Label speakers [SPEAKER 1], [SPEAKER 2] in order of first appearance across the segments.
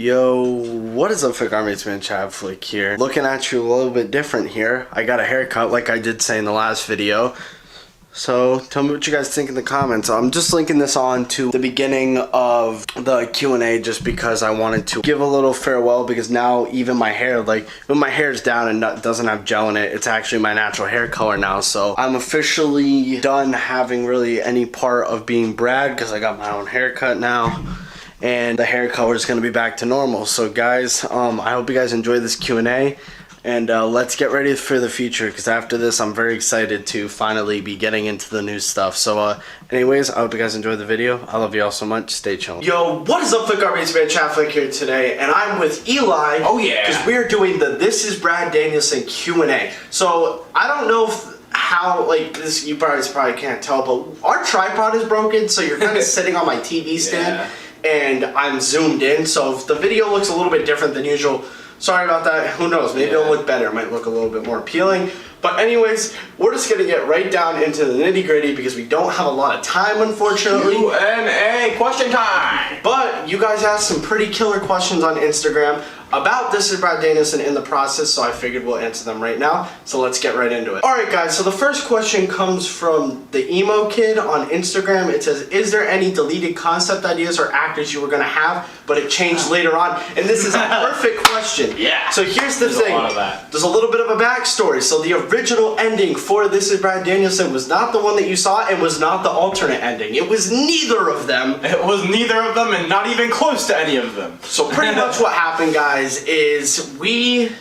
[SPEAKER 1] Yo, what is up, Flick Army? It's man Chad Flick here. Looking at you a little bit different here. I got a haircut like I did say in the last video. So tell me what you guys think in the comments. I'm just linking this on to the beginning of the Q&A just because I wanted to give a little farewell, because now even my hair, like when my hair is down and doesn't have gel in it, it's actually my natural hair color now. So I'm officially done having really any part of being Brad because I got my own haircut now. And the hair color is going to be back to normal. So guys, I hope you guys enjoy this Q&A, and let's get ready for the future, because after this I'm very excited to finally be getting into the new stuff. So anyways, I hope you guys enjoy the video. I love you all so much. Stay chillin'. Yo, what is up, Flick Army? It's man Chad Flick here today, and I'm with Eli.
[SPEAKER 2] Oh yeah,
[SPEAKER 1] because we're doing the This is Brad Danielson Q&A. So I don't know if how, like, this, you probably can't tell, but our tripod is broken, so you're kind of sitting on my TV stand.
[SPEAKER 2] Yeah.
[SPEAKER 1] And I'm zoomed in, so if the video looks a little bit different than usual, sorry about that. Who knows, maybe it'll look better. It might look a little bit more appealing. But anyways, we're just gonna get right down into the nitty gritty because we don't have a lot of time, unfortunately.
[SPEAKER 2] QnA question time.
[SPEAKER 1] But you guys asked some pretty killer questions on Instagram about This is Brad Danielson in the process, so I figured we'll answer them right now. So let's get right into it. Alright guys, so the first question comes from the emo kid on Instagram. It says, is there any deleted concept ideas or actors you were gonna have, but it changed later on? And this is a perfect question.
[SPEAKER 2] Yeah.
[SPEAKER 1] So here's the thing.
[SPEAKER 2] A lot of that.
[SPEAKER 1] There's a little bit of a backstory. So the original ending for This is Brad Danielson was not the one that you saw, and was not the alternate ending. It was neither of them.
[SPEAKER 2] It was neither of them, and not even close to any of them.
[SPEAKER 1] So pretty much what happened, guys, is we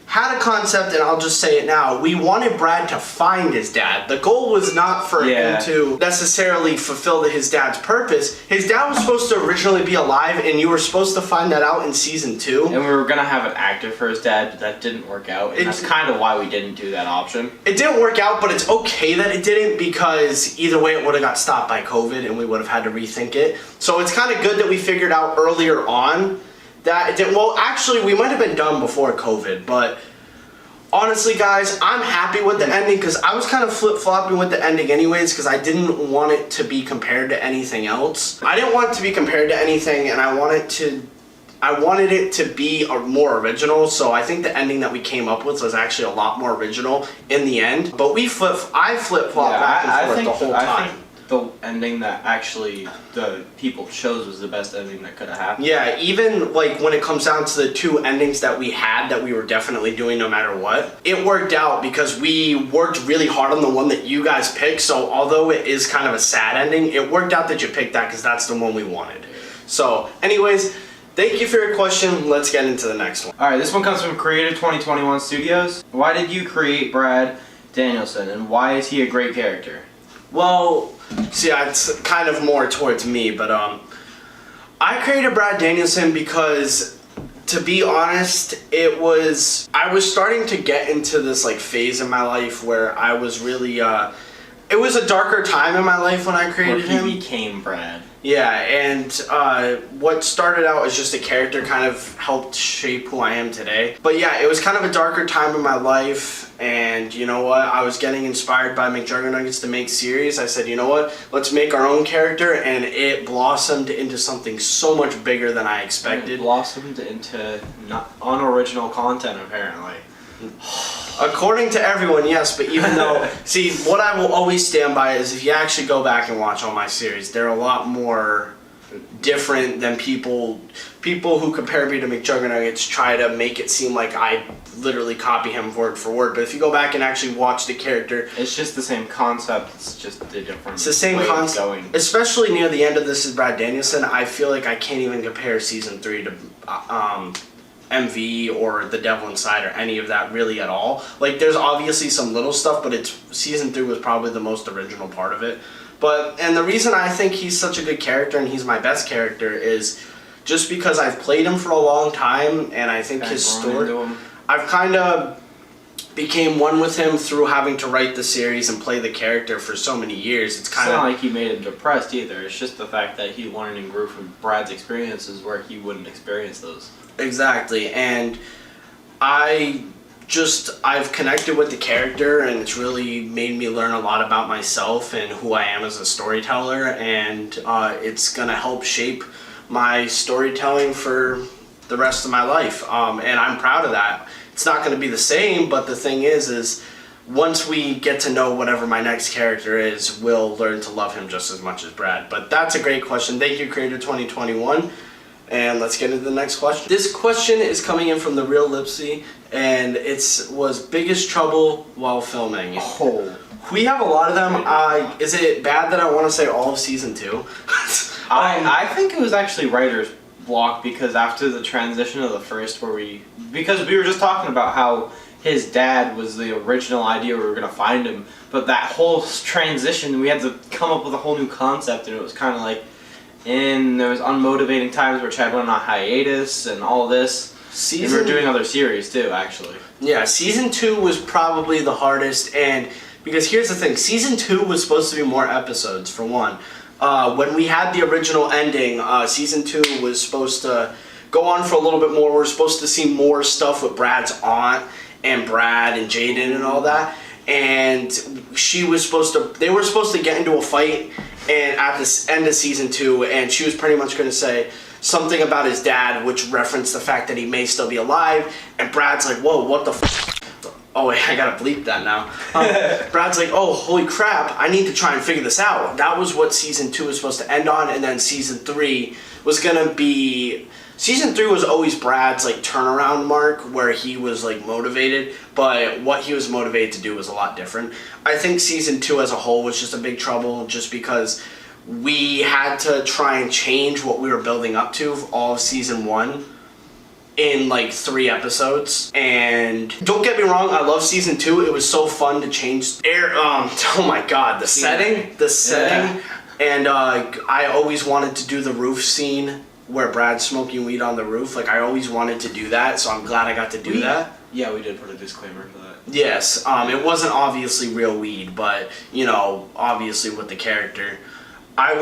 [SPEAKER 1] had a concept, and I'll just say it now. We wanted Brad to find his dad. The goal was not for him to necessarily fulfill his dad's purpose. His dad was supposed to originally be alive, and you were supposed to find that out in season 2.
[SPEAKER 2] And we were gonna have an actor for his dad, but that didn't work out. And that's kind of why we didn't do that option. It
[SPEAKER 1] didn't work out, but it's okay that it didn't, because either way it would have got stopped by COVID, and we would have had to rethink it. So it's kind of good that we figured out earlier on that it didn't. Well, actually, we might have been done before COVID, but honestly, guys, I'm happy with the ending, because I was kind of flip-flopping with the ending anyways, because I didn't want it to be compared to anything else. I didn't want it to be compared to anything, and I wanted it to be more original. So I think the ending that we came up with was actually a lot more original in the end. But I flip-flopped back and forth the whole time.
[SPEAKER 2] I think the ending that actually the people chose was the best ending that could have happened.
[SPEAKER 1] Yeah, even like when it comes down to the 2 endings that we had that we were definitely doing no matter what, it worked out because we worked really hard on the one that you guys picked. So although it is kind of a sad ending, it worked out that you picked that because that's the one we wanted. So anyways, thank you for your question. Let's get into the next one.
[SPEAKER 2] Alright, this one comes from Creative 2021 Studios. Why did you create Brad Danielson, and why is he a great character?
[SPEAKER 1] Well, see, it's kind of more towards me, but I created Brad Danielson because, to be honest, I was starting to get into this like phase in my life where I was really it was a darker time in my life when I created him.
[SPEAKER 2] He became Brad.
[SPEAKER 1] Yeah, and what started out as just a character kind of helped shape who I am today. But yeah, it was kind of a darker time in my life, and you know what? I was getting inspired by McJuggernuggets to make series. I said, you know what? Let's make our own character, and it blossomed into something so much bigger than I expected.
[SPEAKER 2] It blossomed into unoriginal content, apparently.
[SPEAKER 1] According to everyone, yes, but even though, see, what I will always stand by is if you actually go back and watch all my series, they're a lot more different than people who compare me to McJuggernuggets try to make it seem like I literally copy him word for word. But if you go back and actually watch the character,
[SPEAKER 2] it's just the same concept, it's just a different
[SPEAKER 1] It's the same concept. Especially near the end of This is Brad Danielson, I feel like I can't even compare season 3 to MV or The Devil Inside or any of that really at all. Like, there's obviously some little stuff, but season 3 was probably the most original part of it. And the reason I think he's such a good character and he's my best character is just because I've played him for a long time, and I think his story, I've kind of became one with him through having to write the series and play the character for so many years. It's not
[SPEAKER 2] like he made him depressed either. It's just the fact that he learned and grew from Brad's experiences where he wouldn't experience those.
[SPEAKER 1] Exactly, and I've connected with the character, and it's really made me learn a lot about myself and who I am as a storyteller, and it's gonna help shape my storytelling for the rest of my life, and I'm proud of that. It's not going to be the same, but the thing is once we get to know whatever my next character is, we'll learn to love him just as much as Brad. But that's a great question. Thank you, Creator 2021. And let's get into the next question. This question is coming in from the Real Lipsy, and was biggest trouble while filming.
[SPEAKER 2] Oh.
[SPEAKER 1] We have a lot of them. Is it bad that I want to say all of season 2?
[SPEAKER 2] I think it was actually writer's block, because after the transition of the first, because we were just talking about how his dad was the original idea we were going to find him, but that whole transition, we had to come up with a whole new concept, and it was kind of like, and there was unmotivating times where Chad went on hiatus and all this. And we were doing other series too, actually.
[SPEAKER 1] Yeah, season 2 was probably the hardest, and because here's the thing, season 2 was supposed to be more episodes, for one. When we had the original ending, season 2 was supposed to go on for a little bit more. We're supposed to see more stuff with Brad's aunt and Brad and Jaden and all that, and they were supposed to get into a fight and at the end of season 2, and she was pretty much going to say something about his dad, which referenced the fact that he may still be alive, and Brad's like, whoa, what the oh wait, I gotta bleep that now. Brad's like, oh, holy crap, I need to try and figure this out. That was what season 2 was supposed to end on, and then season 3 was gonna be... Season 3 was always Brad's like turnaround mark, where he was like motivated, but what he was motivated to do was a lot different. I think season 2 as a whole was just a big trouble, just because we had to try and change what we were building up to all of season 1 in like 3 episodes. And don't get me wrong, I love season 2. It was so fun to change oh my god, the setting. Yeah. And I always wanted to do the roof scene where Brad's smoking weed on the roof. Like, I always wanted to do that, so I'm glad I got to do that.
[SPEAKER 2] Yeah, we did put a disclaimer for that.
[SPEAKER 1] Yes, it wasn't obviously real weed, but, you know, obviously with the character. I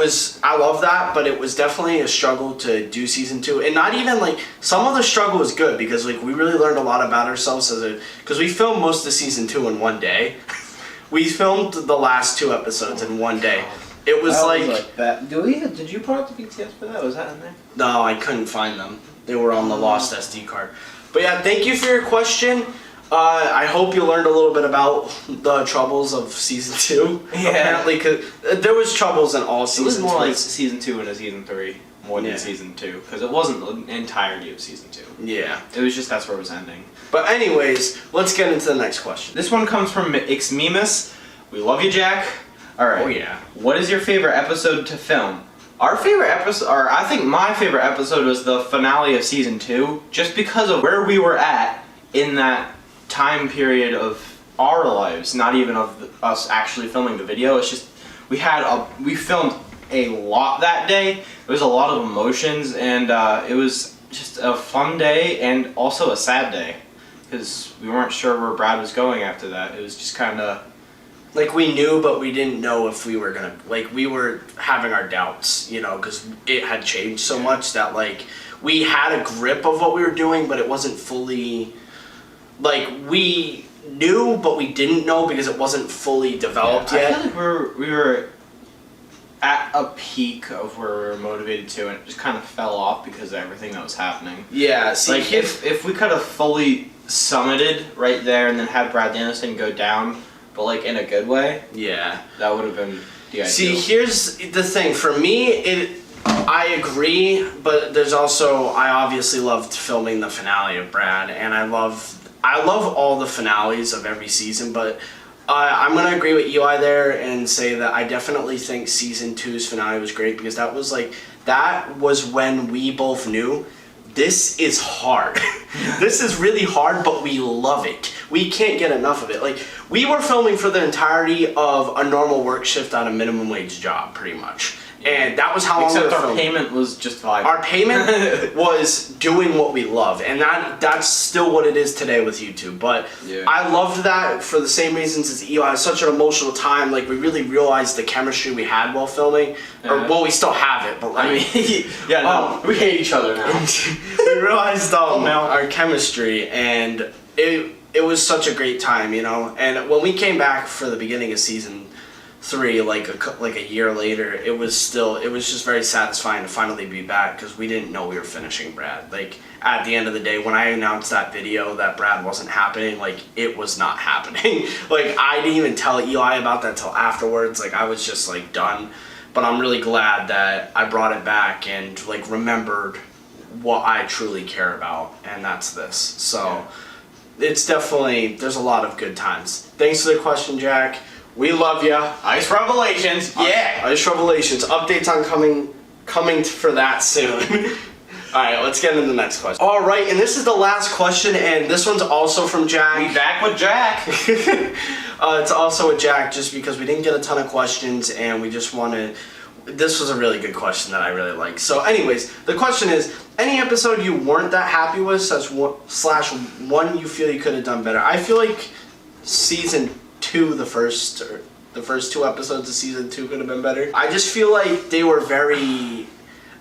[SPEAKER 1] love that, but it was definitely a struggle to do season 2. And not even, like, some of the struggle was good, because, like, we really learned a lot about ourselves because we filmed most of season 2 in one day. We filmed the last 2 episodes in one day. It was like
[SPEAKER 2] that. Did you put out the BTS for that? Was that in there?
[SPEAKER 1] No, I couldn't find them. They were on the lost SD card. But yeah, thank you for your question. I hope you learned a little bit about the troubles of season 2.
[SPEAKER 2] Yeah.
[SPEAKER 1] Apparently, cause there was troubles in all seasons.
[SPEAKER 2] It was more like season 2 and a season 3 more than season 2, because it wasn't the entirety of season 2.
[SPEAKER 1] Yeah.
[SPEAKER 2] It was just that's where it was ending.
[SPEAKER 1] But anyways, let's get into the next question.
[SPEAKER 2] This one comes from Ixmemus. We love you, Jack. All right.
[SPEAKER 1] Oh yeah.
[SPEAKER 2] What is your favorite episode to film? Our favorite episode, or I think my favorite episode, was the finale of season 2, just because of where we were at in that time period of our lives, not even of us actually filming the video. It's just we filmed a lot that day. There was a lot of emotions, and it was just a fun day and also a sad day, because we weren't sure where Brad was going after that. It was just kind of
[SPEAKER 1] like, we knew, but we didn't know if we were gonna, like, we were having our doubts, you know, because it had changed so much that, like, we had a grip of what we were doing, but it wasn't fully, like, we knew, but we didn't know because it wasn't fully developed yet.
[SPEAKER 2] I feel like we were at a peak of where we were motivated to, and it just kind of fell off because of everything that was happening.
[SPEAKER 1] Yeah, see,
[SPEAKER 2] like, if we could have fully summited right there and then had Brad Danielson go down, but like in a good way,
[SPEAKER 1] yeah,
[SPEAKER 2] that would have been the ideal.
[SPEAKER 1] See, here's the thing. For me, I agree, but there's also, I obviously loved filming the finale of Brad, and I love all the finales of every season, but I'm gonna agree with Eli there and say that I definitely think season 2's finale was great, because that was when we both knew this is hard. This is really hard, but we love it. We can't get enough of it. Like, we were filming for the entirety of a normal work shift on a minimum wage job, pretty much. And that was how long we were filming.
[SPEAKER 2] Except our payment was just fine.
[SPEAKER 1] Our payment was doing what we love, and that's still what it is today with YouTube. But yeah. I loved that for the same reasons as Eli. It was such an emotional time. Like, we really realized the chemistry we had while filming. Yeah. Or, well, we still have it, but like, I mean,
[SPEAKER 2] yeah, no, we hate each other now.
[SPEAKER 1] We realized our chemistry, and it was such a great time, you know. And when we came back for the beginning of season 3 like a year later, it was just very satisfying to finally be back, because we didn't know we were finishing Brad. Like, at the end of the day, when I announced that video that Brad wasn't happening, like, it was not happening. Like, I didn't even tell Eli about that till afterwards. Like, I was just like done. But I'm really glad that I brought it back and like remembered what I truly care about, and that's this. So it's definitely, there's a lot of good times. Thanks for the question, Jack. We love ya.
[SPEAKER 2] Ice Revelations, yeah.
[SPEAKER 1] Ice Revelations. Updates on coming for that soon. All right, let's get into the next question. All right, and this is the last question, and this one's also from Jack.
[SPEAKER 2] We back with Jack.
[SPEAKER 1] It's also with Jack, just because we didn't get a ton of questions, and we just wanted. This was a really good question that I really like. So, anyways, the question is: any episode you weren't that happy with, slash one you feel you could have done better? I feel like season 2, the first 2 episodes of season 2 could have been better. I just feel like they were very.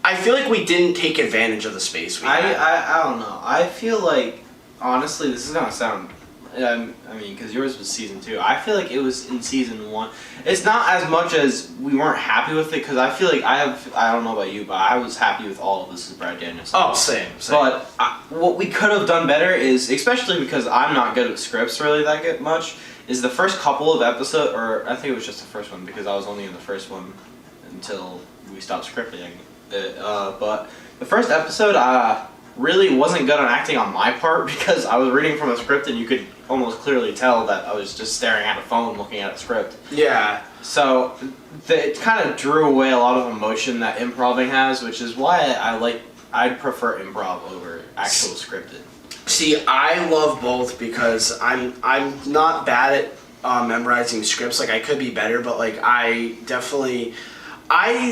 [SPEAKER 1] I feel like we didn't take advantage of the space we had.
[SPEAKER 2] I don't know. I feel like, honestly, this is gonna sound. I mean, because yours was season 2. I feel like it was in season 1. It's not as much as we weren't happy with it, because I feel like I don't know about you, but I was happy with all of this as Brad Danielson.
[SPEAKER 1] Oh, same.
[SPEAKER 2] But what we could have done better is, especially because I'm not good at scripts really that much, is the first couple of episodes, or I think it was just the first one, because I was only in the first one until we stopped scripting. But the first episode, really wasn't good on acting on my part, because I was reading from a script and you could almost clearly tell that I was just staring at a phone looking at a script.
[SPEAKER 1] Yeah.
[SPEAKER 2] So it kind of drew away a lot of emotion that improving has, which is why I'd prefer improv over actual scripted.
[SPEAKER 1] See, I love both, because I'm not bad at memorizing scripts. Like, I could be better, but like I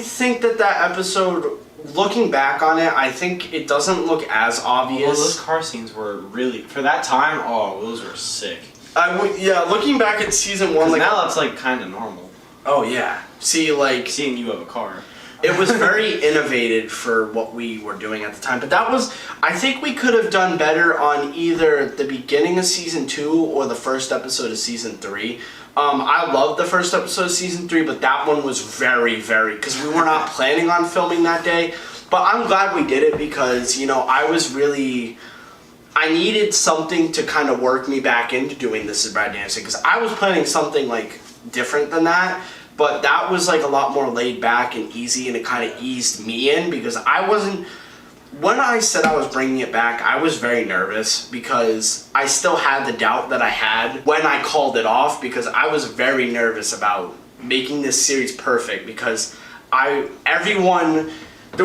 [SPEAKER 1] think that episode, looking back on it, I think it doesn't look as obvious.
[SPEAKER 2] Well, those car scenes were really, for that time, those were sick.
[SPEAKER 1] Yeah, looking back at season 1, like
[SPEAKER 2] now that's like kind of normal.
[SPEAKER 1] Oh yeah. See, like
[SPEAKER 2] seeing you have a car.
[SPEAKER 1] It was very innovative for what we were doing at the time, but I think we could have done better on either the beginning of season 2 or the first episode of season 3. I loved the first episode of season 3, but that one was very, very, because we were not planning on filming that day. But I'm glad we did it, because, you know, I needed something to kind of work me back into doing This Is Brad Danielson, because I was planning something like different than that. But that was like a lot more laid back and easy, and it kind of eased me in, because when I said I was bringing it back, I was very nervous, because I still had the doubt that I had when I called it off, because I was very nervous about making this series perfect, because there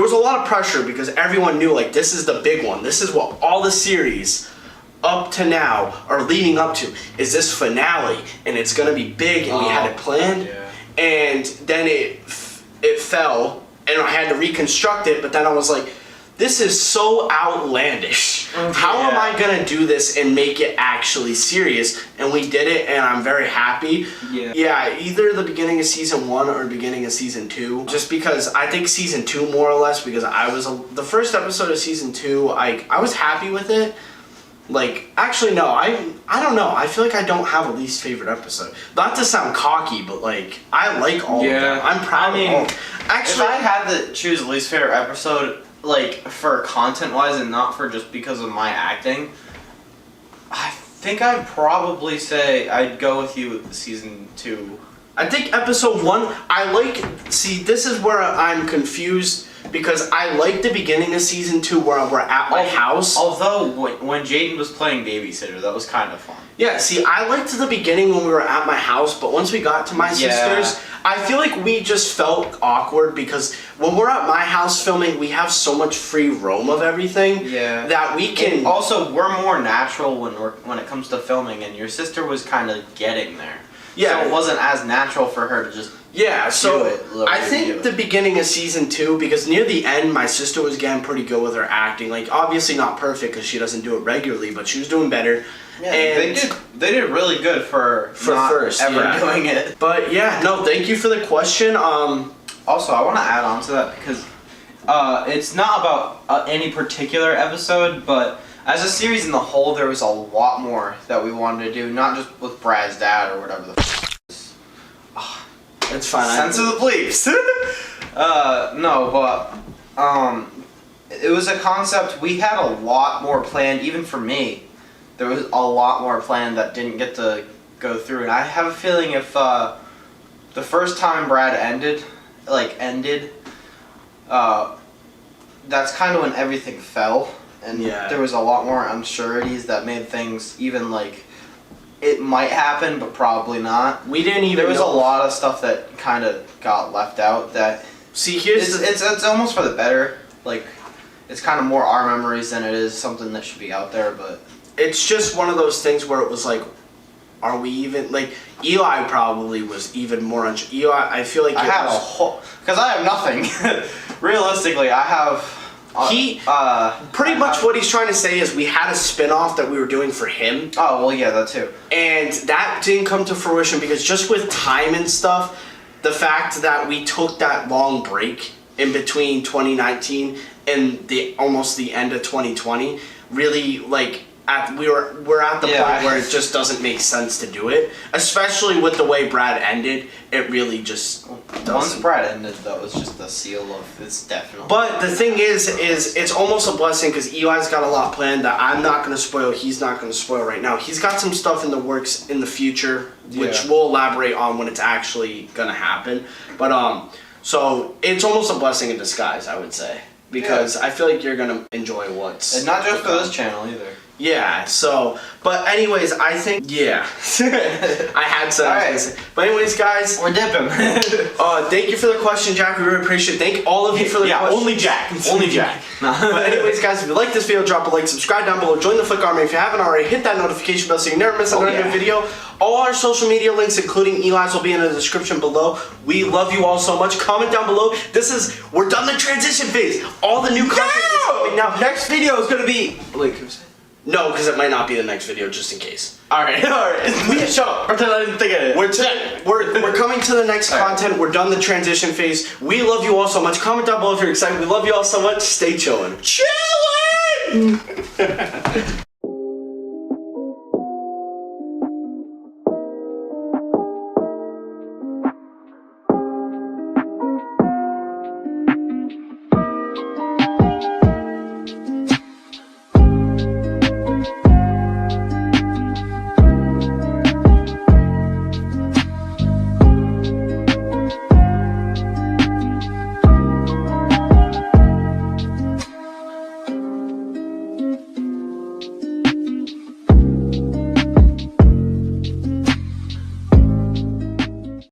[SPEAKER 1] was a lot of pressure, because everyone knew, like, this is the big one. This is what all the series up to now are leading up to, is this finale, and it's going to be big, and we had it planned.
[SPEAKER 2] Yeah.
[SPEAKER 1] And then it fell, and I had to reconstruct it, but then I was like, this is so outlandish. How am I gonna do this and make it actually serious? And we did it, and I'm very happy. Yeah, either the beginning of season 1 or beginning of season 2. Just because I think season 2 more or less, because the first episode of season 2, I was happy with it. Like, actually, no, I don't know. I feel like I don't have a least favorite episode. Not to sound cocky, but like, I like all of them. I'm proud of all. Actually,
[SPEAKER 2] if I had to choose a least favorite episode, like, for content-wise and not for just because of my acting, I think I'd probably say I'd go with you with season 2.
[SPEAKER 1] I think episode 1, see, this is where I'm confused, because I like the beginning of season 2 where we're at my house.
[SPEAKER 2] Although, when Jaden was playing babysitter, that was kind of fun.
[SPEAKER 1] Yeah, see, I liked the beginning when we were at my house, but once we got to my sister's, I feel like we just felt awkward, because when we're at my house filming, we have so much free roam of everything that we can...
[SPEAKER 2] And also, we're more natural when it comes to filming, and your sister was kind of getting there. Yeah. So it wasn't as natural for her to just
[SPEAKER 1] I think the beginning of season 2, because near the end, my sister was getting pretty good with her acting. Like, obviously not perfect, because she doesn't do it regularly, but she was doing better.
[SPEAKER 2] Yeah, and they did really good for not
[SPEAKER 1] first
[SPEAKER 2] ever doing it.
[SPEAKER 1] But yeah, no, thank you for the question.
[SPEAKER 2] Also, I want to add on to that, because it's not about any particular episode, but as a series in the whole, there was a lot more that we wanted to do, not just with Brad's dad or whatever the
[SPEAKER 1] It's fine.
[SPEAKER 2] Censor the bleeps. No, but it was a concept. We had a lot more planned, even for me. There was a lot more planned that didn't get to go through, and I have a feeling if the first time Brad ended, that's kind of when everything fell, and there was a lot more unsureties that made things even like it might happen, but probably not.
[SPEAKER 1] We didn't even.
[SPEAKER 2] There was
[SPEAKER 1] know.
[SPEAKER 2] a lot of stuff that kind of got left out. That it's almost for the better. Like, it's kind of more our memories than it is something that should be out there. But
[SPEAKER 1] it's just one of those things where it was like, are we even like Eli probably was even more Eli. I feel like
[SPEAKER 2] I have a whole because I have nothing. Realistically, I have.
[SPEAKER 1] Pretty much what he's trying to say is we had a spin-off that we were doing for him.
[SPEAKER 2] Oh, well, yeah, that too.
[SPEAKER 1] And that didn't come to fruition because just with time and stuff, the fact that we took that long break in between 2019 and almost the end of 2020 really we're at the point where it just doesn't make sense to do it, especially with the way Brad ended. It really just doesn't.
[SPEAKER 2] Once Brad ended, though, it's just the seal of it's definitely.
[SPEAKER 1] But the thing is it's almost a blessing because Eli's got a lot planned that I'm not going to spoil. He's not going to spoil right now. He's got some stuff in the works in the future, which we'll elaborate on when it's actually going to happen. But so it's almost a blessing in disguise, I would say, because I feel like you're going to enjoy what's.
[SPEAKER 2] And not just for this channel either.
[SPEAKER 1] Yeah, so, but anyways, I think, I had some.
[SPEAKER 2] Alright.
[SPEAKER 1] But anyways, guys.
[SPEAKER 2] We're dipping.
[SPEAKER 1] Thank you for the question, Jack. We really appreciate it. Thank all of you for the question.
[SPEAKER 2] Only Jack. Only Jack.
[SPEAKER 1] But anyways, guys, if you like this video, drop a like, subscribe down below, join the Flick Army. If you haven't already, hit that notification bell so you never miss another new video. All our social media links, including Eli's, will be in the description below. We love you all so much. Comment down below. We're done the transition phase. All the new content is coming now.
[SPEAKER 2] Next video is going to be...
[SPEAKER 1] No, because it might not be the next video, just in case.
[SPEAKER 2] Alright. Shut up. Pretend I didn't think of it.
[SPEAKER 1] We're coming to the next content. We're done the transition phase. We love you all so much. Comment down below if you're excited. We love you all so much. Stay chillin'.
[SPEAKER 2] Chillin'!